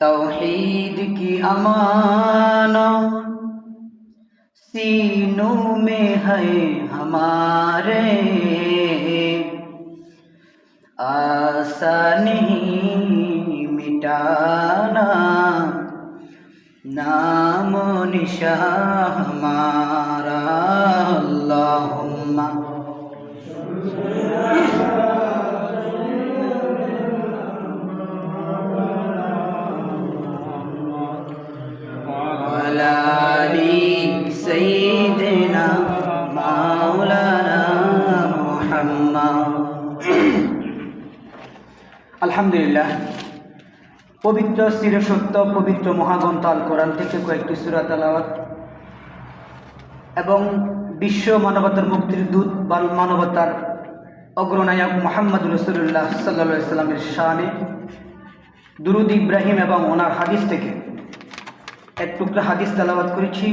तौहीद की अमानत सीनों में है हमारे, आसा नहीं मिटाना नामो निशान हमारा। अल्लाहुम्मा वला आली सय्यिदिना मौलाना मुहम्मद। আলহামদুলিল্লাহ, পবিত্র চিরসত্য পবিত্র মহাগ্রন্থ আল কোরআন থেকে কয়েকটি সূরা তেলাওয়াত এবং বিশ্ব মানবতার মুক্তির দূত বা মানবতার অগ্রনায়ক মুহাম্মদ রাসূলুল্লাহ সাল্লাল্লাহু আলাইহি সাল্লামের শানে দুরূদ ইব্রাহিম এবং ওনার হাদিস থেকে এক টুকরা হাদিস তেলাওয়াত করেছি।